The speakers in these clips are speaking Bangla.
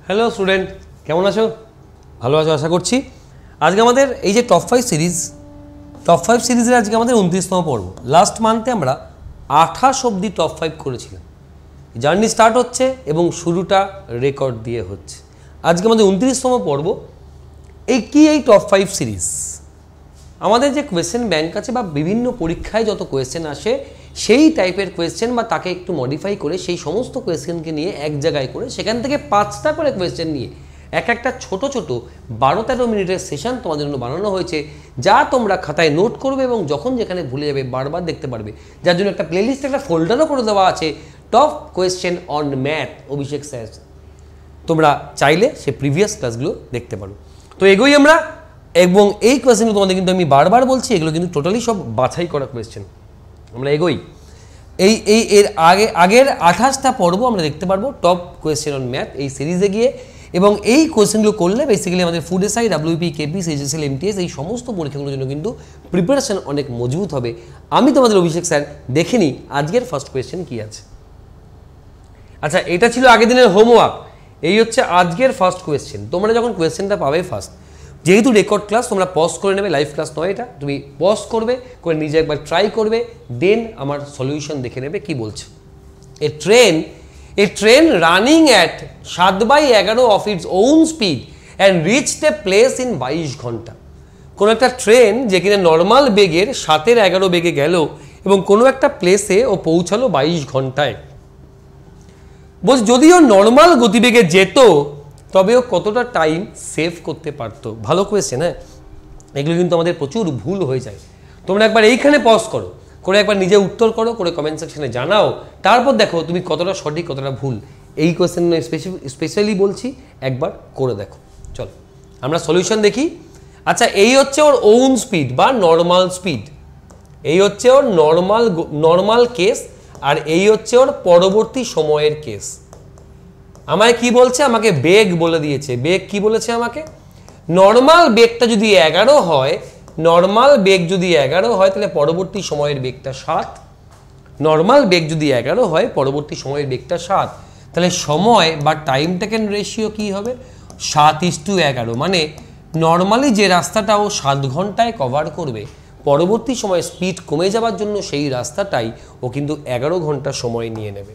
হ্যালো স্টুডেন্ট, কেমন আছো? ভালো আছো আশা করছি। আজকে আমাদের এই যে টপ 5 সিরিজের আজকে আমাদের 29তম পর্ব। লাস্ট মান্থে আমরা 28 অবধি টপ 5 করেছিলাম। জার্নি স্টার্ট হচ্ছে এবং শুরুটা রেকর্ড দিয়ে হচ্ছে। আজকে আমাদের 29তম পর্ব। এই টপ 5 সিরিজ আমাদের যে কোয়েশ্চেন ব্যাংক আছে বা বিভিন্ন পরীক্ষায় যত কোয়েশ্চেন আসে সেই টাইপের কোয়েশ্চেন বা তাকে একটু মডিফাই করে সেই সমস্ত কোয়েশ্চেনকে নিয়ে এক জায়গায় করে সেখান থেকে 5টা করে কোয়েশ্চেন নিয়ে একটা ছোট 12-13 মিনিটের সেশন তোমাদের জন্য বানানো হয়েছে, যা তোমরা খাতায় নোট করবে এবং যখন যেখানে ভুলে যাবে বারবার দেখতে পারবে। যার জন্য একটা প্লেলিস্ট, একটা ফোল্ডারও করে দেওয়া আছে, top question on math Abhishek sir. তোমরা চাইলে সে প্রিভিয়াস ক্লাসগুলো দেখতে পারো। তো এগোই আমরা, এবং এই কোয়েশ্চেনগুলো তোমাদের কিন্তু আমি বারবার বলছি, এগুলো কিন্তু টোটালি সব বাছাই করা কোয়েশ্চেন। আমরা এগোই। এর আগের 28টা পর্ব আমরা দেখতে পারবো টপ কোয়েশ্চেন অন ম্যাথ এই সিরিজে গিয়ে, এবং এই কোয়েশ্চেনগুলো করলে বেসিক্যালি আমাদের food SI, WP, KP, HSL, MTS এই সমস্ত পরীক্ষাগুলোর জন্য কিন্তু প্রিপারেশন অনেক মজবুত হবে। আমি তোমাদের অভিষেক স্যার, দেখে নিই আজকের ফার্স্ট কোয়েশ্চেন কী আছে। আচ্ছা, এটা ছিল আগের দিনের হোমওয়ার্ক। এই হচ্ছে আজকের ফার্স্ট কোয়েশ্চেন। তোমরা যখন কোয়েশ্চেনটা পাবে ফার্স্ট, যেহেতু রেকর্ড ক্লাস তোমরা পজ করে নেবে, লাইভ ক্লাস নয় এটা, তুমি পজ করবে, করে নিজে একবার ট্রাই করবে, দেন আমার সলিউশন দেখে নেবে কি বলছে। A train running at 7/11 of its own speed and reached a place in 22 ঘন্টা। কোনো একটা ট্রেন যে কিনা নর্মাল বেগের 7/11 বেগে গেল এবং কোনো একটা প্লেসে ও পৌঁছালো 22 ঘন্টায়। বলছে যদিও নর্মাল গতিবেগে যেত তবেও কতটা টাইম সেভ করতে পারতো। ভালো কোয়েশ্চেন, হ্যাঁ। এগুলো কিন্তু আমাদের প্রচুর ভুল হয়ে যায়। তোমরা একবার এইখানে পজ করো, করে একবার নিজে উত্তর করো, করে কমেন্ট সেকশনে জানাও, তারপর দেখো তুমি কতটা সঠিক কতটা ভুল। এই কোয়েশ্চেন স্পেশালি বলছি, একবার করে দেখো। চলো আমরা সলিউশন দেখি। আচ্ছা, এই হচ্ছে ওর ওন স্পিড বা নর্মাল স্পিড, এই হচ্ছে ওর নর্মাল কেস, আর এই হচ্ছে ওর পরবর্তী সময়ের কেস। আমায় কি বলছে? আমাকে বেগ বলে দিয়েছে। বেগ কি বলেছে আমাকে? নর্মাল বেগটা যদি 11 হয়, নর্মাল বেগ যদি 11 হয় তাহলে পরবর্তী সময়ের বেগটা 7। নর্মাল বেগ যদি 11 হয় পরবর্তী সময়ের বেগটা 7, তাহলে সময় বা টাইম টেকেন রেশিও কি হবে? 7:11। মানে নর্মালি যে রাস্তাটা ও 7 ঘন্টায় কভার করবে, পরবর্তী সময়ে স্পিড কমে যাওয়ার জন্য সেই রাস্তাটাই ও কিন্তু 11 ঘন্টা সময় নিয়ে নেবে।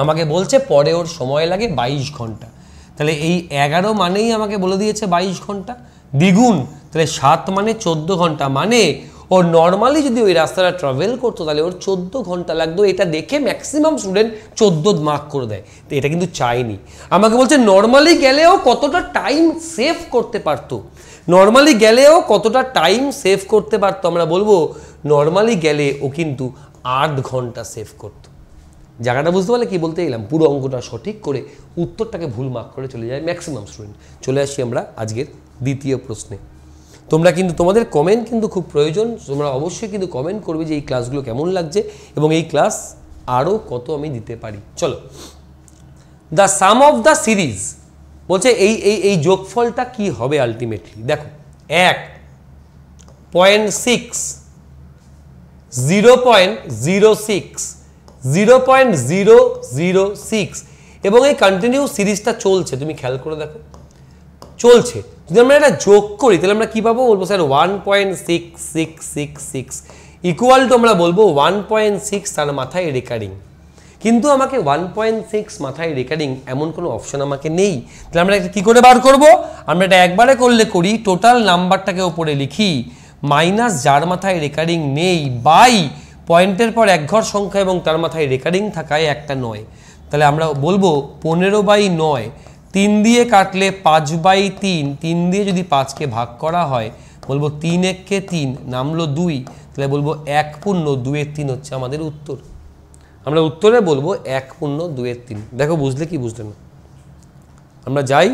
আমাকে বলছে পরে ওর সময় লাগে 22 ঘন্টা। তাহলে এই 11 মানেই আমাকে বলে দিয়েছে 22 ঘন্টা দ্বিগুণ, তাহলে 7 মানে 14 ঘন্টা। মানে ওর নর্মালি যদি ওই রাস্তাটা ট্রাভেল করতো তাহলে ওর 14 ঘন্টা লাগতো। এটা দেখে ম্যাক্সিমাম স্টুডেন্ট 14 মার্ক করে দেয়। তো এটা কিন্তু চাইনি। আমাকে বলছে নর্মালি গেলেও কতটা টাইম সেভ করতে পারতো। নর্মালি গেলেও কতটা টাইম সেভ করতে পারতো, আমরা বলবো নর্মালি গেলে ও কিন্তু 8 ঘন্টা সেভ করতো। জায়গাটা বুঝতে পারলে কি বলতে গেলাম? পুরো অঙ্কটা সঠিক করে উত্তরটাকে ভুল মার্ক করে চলে যায় ম্যাক্সিমাম স্টুডেন্ট। চলে আসি আমরা আজকের দ্বিতীয় প্রশ্নে। তোমরা কিন্তু তোমাদের কমেন্ট কিন্তু খুব প্রয়োজন। তোমরা অবশ্যই কিন্তু কমেন্ট করবে যে এই ক্লাসগুলো কেমন লাগছে এবং এই ক্লাস আরও কত আমি দিতে পারি। চলো, the some of the series বলছে এই যোগফলটা কি হবে আলটিমেটলি। দেখো, 1.6, 0.06, 0.006 এবং এই কন্টিনিউ সিরিজটা চলছে। তুমি খেয়াল করে দেখো, চলছে। যদি আমরা এটা যোগ করি তাহলে আমরা কি পাবো? বলবো স্যার 1.6666 ইকুয়াল টু, আমরা বলবো 1.6 তার মাথায় রেকারিং। কিন্তু আমাকে 1.6 মাথায় রেকারিং এমন কোনো অপশন আমাকে নেই। তাহলে আমরা এটা কী করে বার করব? আমরা এটা একবারে করলে করি, টোটাল নাম্বারটাকে ওপরে লিখি, মাইনাস যার মাথায় রেকারিং নেই, বাই পয়েন্টের পর এক ঘর সংখ্যা এবং তার মাথায় রেকারিং থাকায় একটা 9। তাহলে আমরা বলবো 15/9। 3 দিয়ে কাটলে 5/3, 3 দিয়ে যদি 5কে ভাগ করা হয় বলবো 3 1 3, নামলো 2। তাহলে বলবো 1.2/3 হচ্ছে আমাদের উত্তর। আমরা উত্তরে বলবো 1.2/3। দেখো বুঝলে কি বুঝলে না? আমরা যাই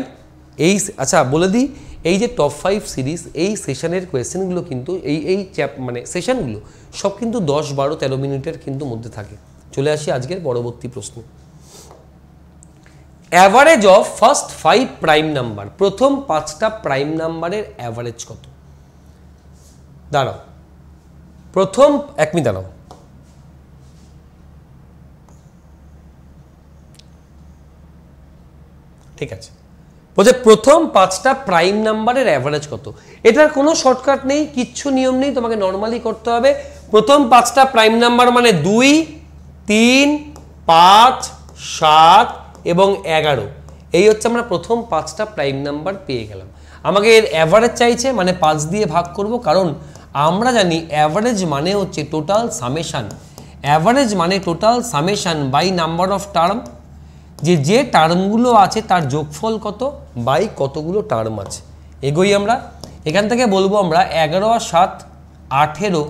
আচ্ছা বলে দিই, এই যে টপ 5 সিরিজ এই সেশনের কোয়েশ্চেনগুলো কিন্তু মানে সেশনগুলো সব কিন্তু 10, 12, 13 মিনিটের কিন্তু মধ্যে থাকে। চলে আসি আজকের পরবর্তী প্রশ্ন। Average of first 5 prime number, প্রথম 5টা প্রাইম নাম্বারের অ্যাভারেজ কত? দাঁড়াও, প্রথম 1 মিনিট দাঁড়াও। ঠিক আছে, বলছে প্রথম 5টা প্রাইম নাম্বারের অ্যাভারেজ কত। এটার কোনো শর্টকাট নেই, কিচ্ছু নিয়ম নেই, তোমাকে নর্মালি করতে হবে। প্রথম 5টা প্রাইম নাম্বার মানে 2, 3, 5, 7 এবং 11। এই হচ্ছে আমরা প্রথম 5টা প্রাইম নাম্বার পেয়ে গেলাম। আমাকে এর অ্যাভারেজ চাইছে, মানে 5 দিয়ে ভাগ করব, কারণ আমরা জানি অ্যাভারেজ মানে হচ্ছে টোটাল সামেশান। অ্যাভারেজ মানে total summation by number of term, যে টার্মগুলো আছে তার যোগফল কত বাই কতগুলো টার্ম আছে। এগোই আমরা, এখান থেকে বলবো আমরা 11 আর 7 18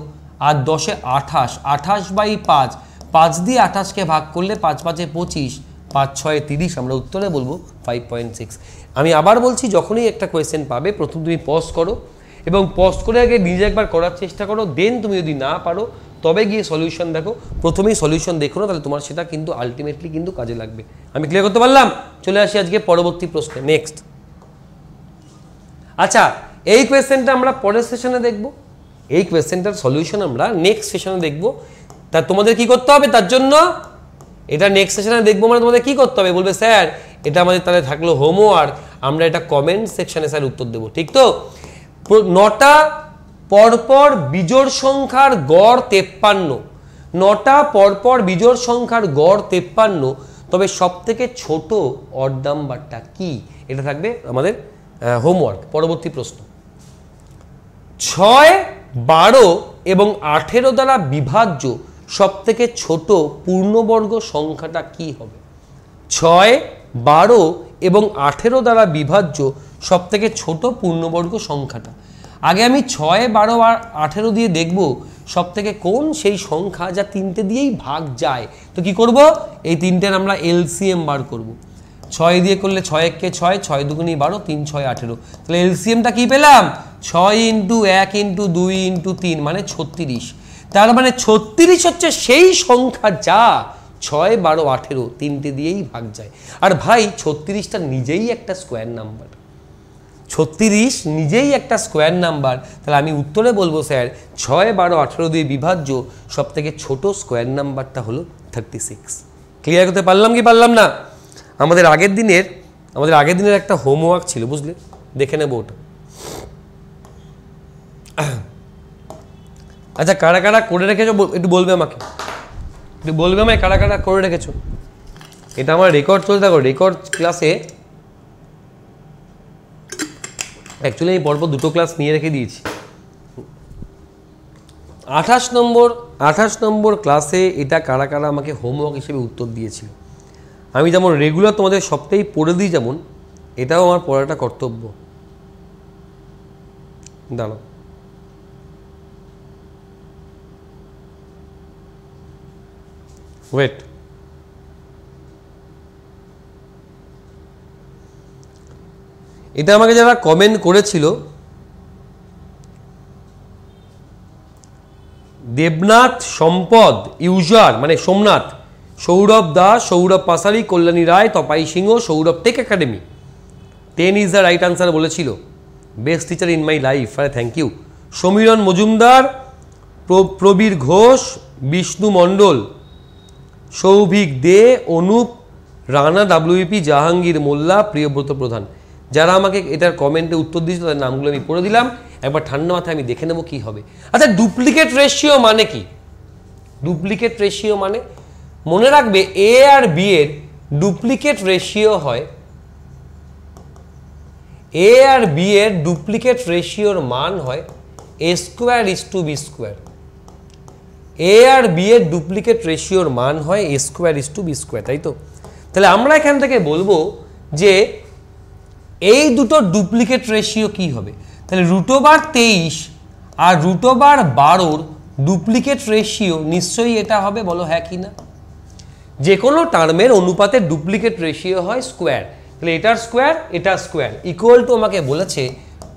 আর 10 28, 28 বাই 5, 5 দিয়ে 28কে ভাগ করলে 5 5 25, 5 6 30, আমরা উত্তরে বলবো 5.6। আমি আবার বলছি, যখনই একটা কোয়েশ্চেন পাবে প্রথম তুমি পজ করো এবং পজ করে আগে নিজে একবার করার চেষ্টা করো, দেন তুমি যদি না পারো তবে গিয়ে সলিউশন দেখো। প্রথমেই সলিউশন দেখো না, তাহলে তোমার সেটা কিন্তু আলটিমেটলি কিন্তু কাজে লাগবে। আমি ক্লিয়ার করতে পারলাম? চলে আসি আজকে পরবর্তী প্রশ্নে, নেক্সট। আচ্ছা, এই কোয়েশ্চেনটা আমরা পরের সেশনে দেখব, এই কোয়েশ্চেনটার সলিউশন আমরা নেক্সট সেশনে দেখব। তা তোমাদের কি করতে হবে তার জন্য, এটা নেক্সট সেশনে দেখবো মানে তোমাদের কি করতে হবে, বলবে স্যার এটা আমাদের তাহলে থাকলো হোমওয়ার্ক, আমরা এটা কমেন্ট সেকশনে স্যার উত্তর দেবো, ঠিক তো? 9টা পরপর বিজোড় সংখ্যার গড় 53, 9টা পরপর বিজোড় সংখ্যার গড় 53, তবে সব থেকে ছোট অড নাম্বারটা কি, এটা থাকবে আমাদের হোমওয়ার্ক। পরবর্তী প্রশ্ন, 6, 12 এবং 18 দ্বারা বিভাজ্য সব থেকে ছোট পূর্ণবর্গ সংখ্যাটা কি হবে? 6, 12 এবং 18 দ্বারা বিভাজ্য সব থেকে ছোট পূর্ণবর্গ সংখ্যাটা। আগে আমি 6, 12 আর 18 দিয়ে দেখব সব থেকে কোন সেই সংখ্যা যা 3টে দিয়েই ভাগ যায়। তো কি করব, এই 3টের আমরা এলসিএম বার করব। 6 দিয়ে করলে 6 একে 6, 6 দুগুণে 12, 3 6 18। তাহলে এলসিএমটা কি পেলাম, 6 × 1 × 2 × 3 মানে 36। তার মানে 36 হচ্ছে সেই সংখ্যা যা 6, 12, 18 3টে দিয়েই ভাগ যায়। আর ভাই 36টা নিজেই একটা স্কোয়ার নাম্বার, 36 নিজেই একটা স্কোয়ার নাম্বার। তাহলে আমি উত্তরে বলবো স্যার 6, 12, 18 দিয়ে বিভাজ্য সব থেকে ছোট স্কোয়ার নাম্বারটা হলো 36। ক্লিয়ার করতে পারলাম কি পারলাম না? আমাদের আগের দিনের একটা হোমওয়ার্ক ছিল, বুঝলে, দেখে নেবো ওটা। আচ্ছা, কারা কারা করে রেখেছো একটু বলবে আমাকে, কারা কারা করে রেখেছো। এটা আমার রেকর্ড চলতে থাকো, রেকর্ড ক্লাসে অ্যাকচুয়ালি আমি পরপর 2টো ক্লাস নিয়ে রেখে দিয়েছি। 28 নম্বর ক্লাসে এটা কারা কারা আমাকে হোমওয়ার্ক হিসেবে উত্তর দিয়েছিল। আমি যেমন রেগুলার তোমাদের সবটাই পড়ে দিই, যেমন এটাও আমার পড়াটা কর্তব্য। দাঁড়াও, ওয়েট, এটা আমাকে যারা কমেন্ট করেছিল, দেবনাথ সম্পদ ইউজার মানে Somnath, Sourav Das, Sourav Pasari, Kalyani Roy, Tapai Singha, Sourav Tech Academy, 10 is the right answer বলেছিল। Best teacher in my life, আরে thank you. Samiran Majumdar, Prabir Ghosh, Bishnu Mondal, Souvik Dey, Anup Rana, WP Jahangir Molla, Priyabrata Pradhan, যারা আমাকে এটার কমেন্টে উত্তর দিয়েছে তাদের নামগুলো আমি পড়ে দিলাম। একবার ঠান্ডা মাথায় আমি দেখে নেবো কি হবে। আচ্ছা, ডুপ্লিকেট রেশিও মানে কি? ডুপ্লিকেট রেশিও মানে মনে রাখবে এ আর বি এর ডুপ্লিকেট রেশিও হয়, এ আর বি এর ডুপ্লিকেট রেশিওর মান হয় A²:B²। এ আর বি এর ডুপ্লিকেট রেশিওর মান হয় A²:B², তাই তো? তাহলে আমরা এখান থেকে বলবো যে এই দুটো ডুপ্লিকেট রেশিও কি হবে। তাহলে √23 আর √12 ডুপ্লিকেট রেশিও নিশ্চয়ই এটা হবে, বলো হ্যাঁ কি না? যে কোনো টার্মের অনুপাতের ডুপ্লিকেট রেশিও হয় স্কোয়ার। তাহলে এটার স্কোয়ার, এটার স্কোয়ার ইকুয়াল টু আমাকে বলেছে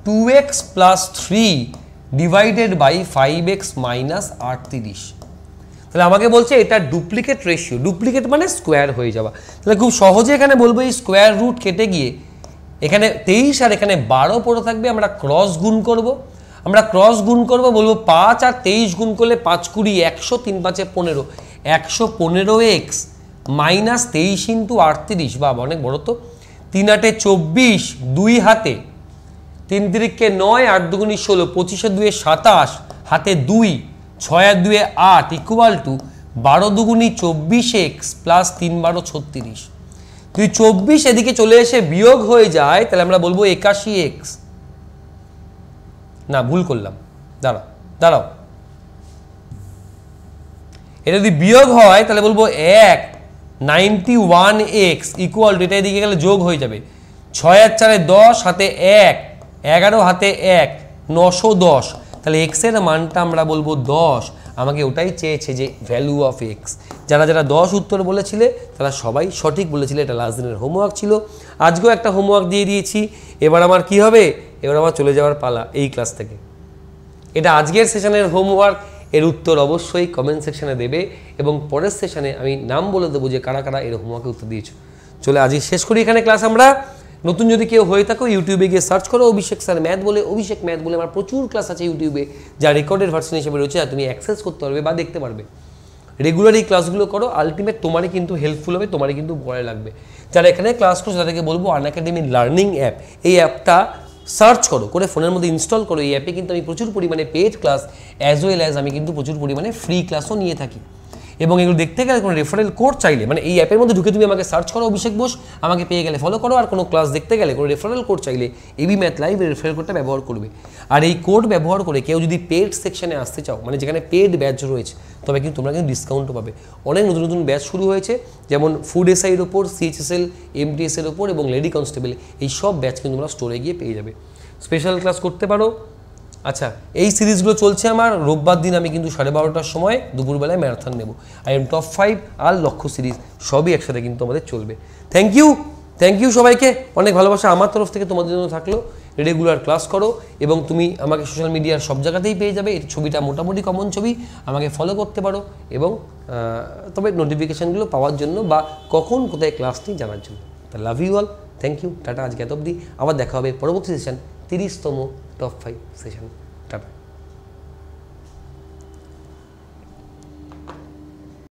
2x + 3 ডিভাইডেড বাই 5x - 38। তাহলে আমাকে বলছে এটা ডুপ্লিকেট রেশিও, ডুপ্লিকেট মানে স্কোয়ার হয়ে যাওয়া। তাহলে খুব সহজে এখানে বলবো এই স্কোয়ার রুট কেটে গিয়ে এখানে 23 আর এখানে 12 পড়ে থাকবে। আমরা ক্রস গুণ করব, বলবো 5 আর 23 গুণ করলে 5 × 20 100, 3 × 5 = 15, 115x - 23 × 38। বাবা, অনেক বড় তো। 3 8 24, 2 হাতে 3 3 9, 8 2 16, 25 2 27, হাতে 2, 6 2 8 ইকুয়াল টু 12 2 24x প্লাস 3 12 36। তুই 24 এদিকে চলে এসে বিয়োগ হয়ে যায়, তাহলে আমরা বলবো 81x। না, ভুল করলাম, দাঁড়াও, এটা যদি বিয়োগ হয় তাহলে বলবো 1 91x ইকুয়াল টু, এটা এদিকে গেলে যোগ হয়ে যাবে 6 আর 4 10, হাতে 1, 11 হাতে 1, 910। তাহলে x এর মানটা আমরা বলবো 10। আমাকে ওটাই চেয়েছে যে ভ্যালু অফ এক্স। যারা 10 উত্তর বলেছিলে তারা সবাই সঠিক বলেছিলে। এটা লাস্ট দিনের হোমওয়ার্ক ছিল, আজকেও একটা হোমওয়ার্ক দিয়ে দিয়েছি। এবার আমার কি হবে, এবার আমার চলে যাওয়ার পালা এই ক্লাস থেকে। এটা আজকের সেশনের হোমওয়ার্ক, এর উত্তর অবশ্যই কমেন্ট সেকশনে দেবে এবং পরের সেশনে আমি নাম বলে দেবো যে কারা কারা এর হোমওয়ার্কে উত্তর দিয়েছো। চলে আজকে শেষ করি এখানে ক্লাস আমরা। নতুন যদি কেউ হয়ে থাকো ইউটিউবে গিয়ে সার্চ করো অভিষেক স্যার ম্যাথ বলে, অভিষেক ম্যাথ বলে আমার প্রচুর ক্লাস আছে ইউটিউবে, যা রেকর্ডেড ভার্সন হিসেবে রয়েছে, আর তুমি অ্যাক্সেস করতে পারবে বা দেখতে পারবে। রেগুলার এই ক্লাসগুলো করো, আলটিমেট তোমারই কিন্তু হেল্পফুল হবে, তোমারই কিন্তু পরে লাগবে। যারা এখানে ক্লাস করছো তাদেরকে বলবো আনএকাডেমি লার্নিং অ্যাপ, এই অ্যাপটা সার্চ করো, করে ফোনের মধ্যে ইনস্টল করো। এই অ্যাপে কিন্তু আমি প্রচুর পরিমাণে paid class as well as আমি কিন্তু প্রচুর পরিমাণে ফ্রি ক্লাসও নিয়ে থাকি। এবং এগুলো দেখতে গেলে কোনো রেফারেল কোড চাইলে, মানে এই অ্যাপের মধ্যে ঢুকে তুমি আমাকে সার্চ করো অভিষেক বোস, আমাকে পেয়ে গেলে ফলো করো। আর কোনো ক্লাস দেখতে গেলে কোনো রেফারেল কোড চাইলে এবি ম্যাথ লাইভ রেফারেল কোডটা ব্যবহার করবে। আর এই কোড ব্যবহার করে কেউ যদি পেড সেকশনে আসতে চাও, মানে যেখানে পেড ব্যাচ রয়েছে, তবে কিন্তু তোমরা কিন্তু ডিসকাউন্টও পাবে। অনেক নতুন নতুন ব্যাচ শুরু হয়েছে, যেমন ফুড এসআইয়ের ওপর, সিএইচএসএল, এমটিএসের ওপর এবং লেডি কনস্টেবল, এই সব ব্যাচ কিন্তু তোমরা স্টোরে গিয়ে পেয়ে যাবে। স্পেশাল ক্লাস করতে পারো। আচ্ছা, এই সিরিজগুলো চলছে আমার। রোববার দিন আমি কিন্তু 12:30টার সময় দুপুরবেলায় ম্যারাথন নেব। আই এম টপ 5 আর লক্ষ্য সিরিজ সবই একসাথে কিন্তু আমাদের চলবে। থ্যাংক ইউ সবাইকে, অনেক ভালোবাসা আমার তরফ থেকে তোমাদের জন্য থাকলো। রেগুলার ক্লাস করো এবং তুমি আমাকে সোশ্যাল মিডিয়ার সব জায়গাতেই পেয়ে যাবে। এই ছবিটা মোটামুটি কমন ছবি, আমাকে ফলো করতে পারো এবং তবে নোটিফিকেশানগুলো পাওয়ার জন্য বা কখন কোথায় ক্লাস নিই জানার জন্য। Love you all, thank you, টাটা। আজকে এত অবধি, আবার দেখা হবে পরবর্তী সেশন 30তম টপ 5 সেশন।